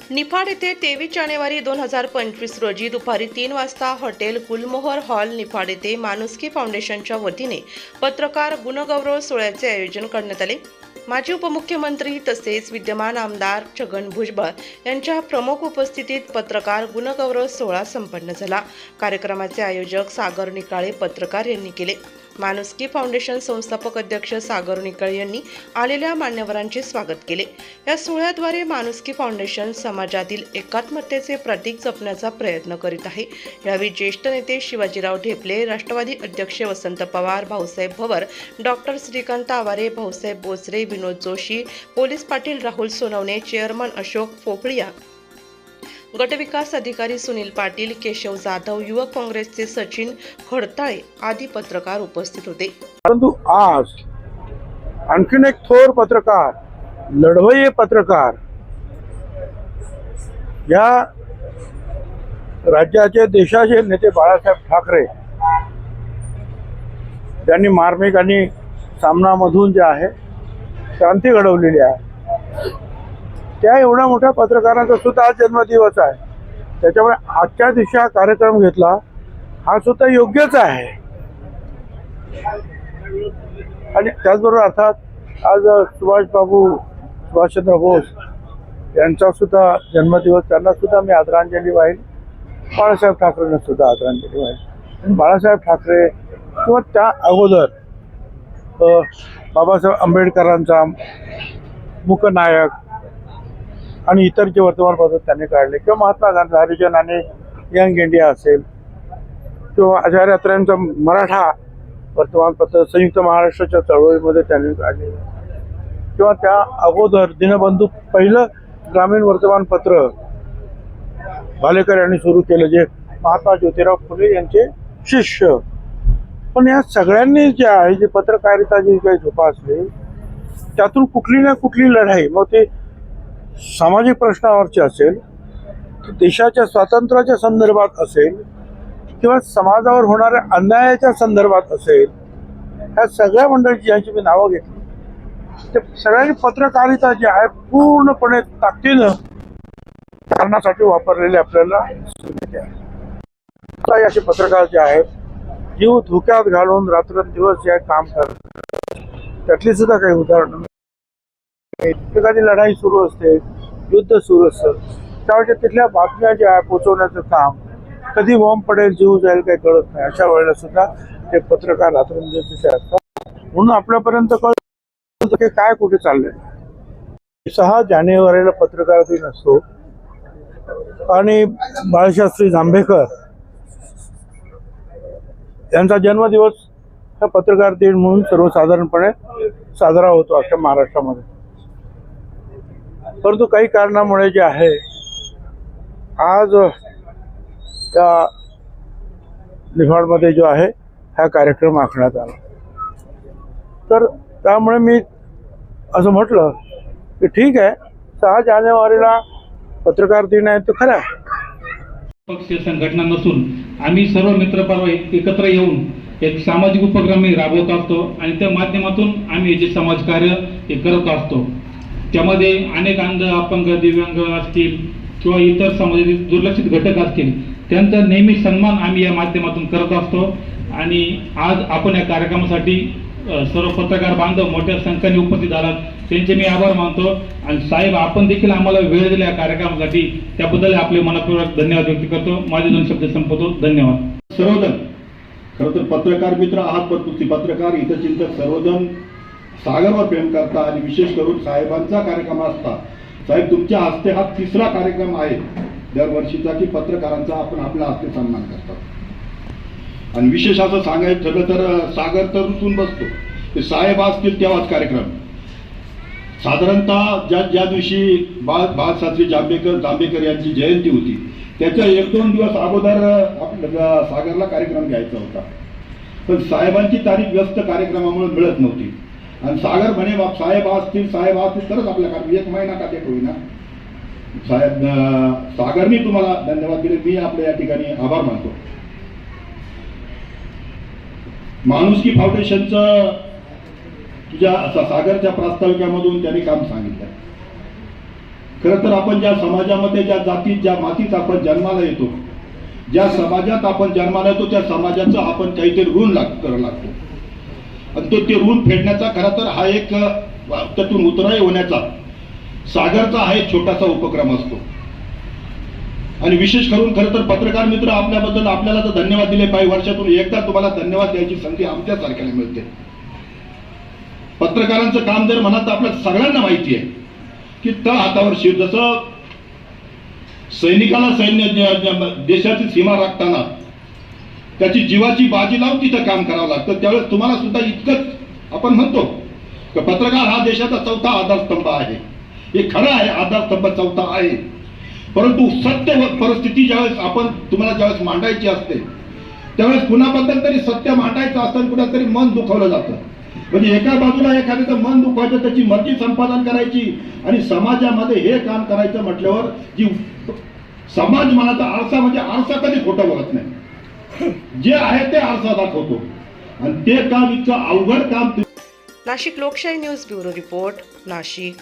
निफाड येथे 23 जानेवारी 2025 रोजी दुपारी 3 वाजता हॉटेल गुलमोहर हॉल निफाड येथे माणुसकी फाउंडेशनच्या वतीने पत्रकार गुणगौरव सोहळ्याचे आयोजन करण्यात आले। माजी उपमुख्यमंत्री तसेच विद्यमान आमदार छगन भुजबळ यांच्या प्रमुख उपस्थितीत पत्रकार गुणगौरव सोहळा संपन्न झाला। कार्यक्रमाचे आयोजक सागर निकाळे पत्रकार यांनी केले। माणुसकी फाउंडेशन संस्थापक अध्यक्ष सागर निकाळे यांनी आलेल्या मान्यवरांचे स्वागत केले। या सोहळ्याद्वारे माणुसकी फाउंडेशन समाजातील एकात्मतेचे प्रतीक जपण्याचा प्रयत्न करीत आहे। यावेळी ज्येष्ठ नेते शिवाजीराव ढेपले, राष्ट्रवादी अध्यक्ष वसंत पवार, भाऊसाहेब भवर, डॉक्टर श्रीकांत आवारे, भाऊसाहेब बोचरे, विनोद जोशी, पोलीस पाटील राहुल सोनवणे, चेअरमन अशोक पोकळिया, गटविकास अधिकारी सुनील पाटील, केशव जाधव, युवक काँग्रेसचे सचिन खडताळे आदी पत्रकार उपस्थित होते। परंतु आज आणखीन एक थोर पत्रकार, लढवय्ये पत्रकार, या राज्याचे देशाचे नेते बाळासाहेब ठाकरे यांनी मार्मिक आणि सामनामधून जे आहे क्रांती घडवलेली आहे, त्या एवढ्या मोठ्या पत्रकारांचा सुद्धा आज जन्मदिवस आहे। त्याच्यामुळे आजच्या दिवशी हा कार्यक्रम घेतला हा सुद्धा योग्यच आहे। आणि त्याचबरोबर अर्थात आज सुभाषचंद्र बोस यांचा सुद्धा जन्मदिवस, त्यांना सुद्धा मी आदरांजली वाहील, बाळासाहेब ठाकरेंना सुद्धा आदरांजली वाहील। आणि बाळासाहेब ठाकरे किंवा त्या अगोदर बाबासाहेब आंबेडकरांचा मुकनायक आणि इतर जे वर्तमानपत्र त्यांनी काढले, किंवा महात्मा गांधी, हरिजन आणि यंग इंडिया असेल, किंवा आचार्य अत्र्यांचं मराठा वर्तमानपत्र संयुक्त महाराष्ट्राच्या चळवळीमध्ये त्यांनी काढले, किंवा त्या अगोदर दिनबंधू पहिलं ग्रामीण वर्तमानपत्र भालेकर यांनी सुरू केलं, जे महात्मा ज्योतिराव फुले यांचे शिष्य। पण या सगळ्यांनी जे आहे, जी पत्रकारिता जी काही जोपासली, त्यातून कुठली ना कुठली लढाई, मग ते सामाजिक प्रश्नावरची असेल, देशाच्या स्वातंत्र्याच्या संदर्भात असेल, किंवा समाजावर होणाऱ्या अन्यायाच्या संदर्भात असेल, ह्या सगळ्या मंडळीची यांची मी नावं घेतली, ते सगळ्यांनी पत्रकारिता जी आहे पूर्णपणे ताकदीनं कारणासाठी वापरलेले आपल्याला आहे। असे पत्रकार जे आहेत, जीव धोक्यात घालून रात्रंदिवस जे काम करतात, त्यातली सुद्धा काही उदाहरणं, एखादी लढाई सुरू असते, युद्ध सुरू असतं, त्यावेळेस तिथल्या बातम्या ज्या आहे पोचवण्याचं काम, कधी बॉम्ब पडेल, जीव जाईल काही कळत नाही, अशा वेळेला सुद्धा ते पत्रकार रात्रंदिवस तिथे असतात। म्हणून आपल्यापर्यंत कळतं की काय कुठे चाललंय। 6 जानेवारीला पत्रकार दिन असतो आणि बाळशास्त्री जांभेकर यांचा जन्मदिवस हा पत्रकार दिन म्हणून सर्वसाधारणपणे साजरा होतो अख्ख्या महाराष्ट्रामध्ये। परंतु काही कारणामुळे जे आहे आज त्या निफाडमध्ये जो आहे हा कार्यक्रम आखण्यात आला, तर त्यामुळे मी असं म्हटलं की ठीक आहे, 6 जानेवारीला पत्रकार दिन आहे, तो खरं आहे। पक्षीय संघटना नसून आम्ही सर्व मित्रपरिवार एकत्र येऊन एक सामाजिक उपक्रम राबवत असतो आणि त्या माध्यमातून आम्ही जे समाजकार्य हे करत असतो। त्यामध्ये अनेक अंध, अपंग, दिव्यांग असतील किंवा इतर समाजातील दुर्लक्षित घटक असतील, त्यांचा नेहमी सन्मान आम्ही या माध्यमातून करत असतो। आणि आज आपण या कार्यक्रमासाठी सर्व पत्रकार बांधव मोठ्या संख्येने उपस्थित झालात, त्यांचे मी आभार मानतो। आणि साहेब, आपण देखील आम्हाला वेळ दिला या कार्यक्रमासाठी, त्याबद्दल आपले मनपूर्वक धन्यवाद व्यक्त करतो। माझे 2 शब्द संपवतो। धन्यवाद। सर्वजण खरं तर पत्रकार मित्र आहात, पण पत्रकार हितचिंतक सर्वजण सागरवर प्रेम करता आणि विशेष करून साहेबांचा कार्यक्रम असता। साहेब, तुमच्या हस्ते हा 3रा कार्यक्रम आहे दरवर्षीचा की पत्रकारांचा आपण आपल्या हस्ते सन्मान करतात। आणि विशेष असं सांगायचं ठरलं तर सागर तर रुसून बसतो, ते साहेब असतील तेव्हाच कार्यक्रम। साधारणतः ज्या दिवशी बाळशास्त्री जांभेकर यांची जयंती होती, त्याच्या 1-2 दिवस अगोदर आपल्या सागरला कार्यक्रम घ्यायचा होता, पण साहेबांची तारीख व्यस्त कार्यक्रमामुळे मिळत नव्हती। आणि सागर म्हणे, साहेब असतील तरच आपल्या कार्यक्रम 1 महिना का ते होईना। साहेब, सागरनी तुम्हाला धन्यवाद दिले, मी आपल्या या ठिकाणी आभार मानतो। माणुसकी फाउंडेशनचं तुझ्या सागरच्या प्रास्ताविकामधून त्यांनी काम सांगितलं। खरं तर आपण ज्या समाजामध्ये, ज्या जातीत, ज्या मातीत आपण जन्माला येतो, ज्या समाजात आपण जन्माला येतो, त्या समाजाचं आपण काहीतरी ऋण करावं लागतो. आणि ते ऋण फेडण्याचा खरा तर हा एक त्यातून उतराई होण्याचा सागरचा हा एक छोटासा उपक्रम असतो. आणि विशेष करून खरं तर पत्रकार मित्र आपल्याबद्दल आपल्याला तर धन्यवाद दिले पाहिजे. वर्षातून एकदा तुम्हाला धन्यवाद द्यायची संधी आमच्यासारख्याला मिळते. पत्रकारांचं काम जर म्हणा तर आपल्या सगळ्यांना माहिती आहे की त्या हातावर जसं सैनिकाला देशाची सीमा राखताना त्याची जीवाची बाजी लावून तिथं काम करावं लागतं, त्यावेळेस तुम्हाला सुद्धा इतकंच आपण म्हणतो की पत्रकार हा देशाचा चौथा आधारस्तंभ आहे. हे खरं आहे, आधारस्तंभ चौथा आहे. परंतु सत्य परिस्थिती ज्यावेळेस तुम्हाला ज्यावेळेस मांडायची असते त्यावेळेस कुणाबद्दल तरी सत्य मांडायचं असतं, कुणातरी मन दुखावलं जातं. म्हणजे एका बाजूला एखाद्याचं मन दुखवायचं, त्याची मर्जी संपादन करायची आणि समाजामध्ये हे काम करायचं म्हटल्यावर जी समाज मनाचा आरसा, म्हणजे आरसा कधी खोटं बोलत नाही, जे आहे ते आरसा दाखवतो. आणि ते काम इतकं अवघड काम. नाशिक लोकशाही न्यूज ब्युरो रिपोर्ट, नाशिक.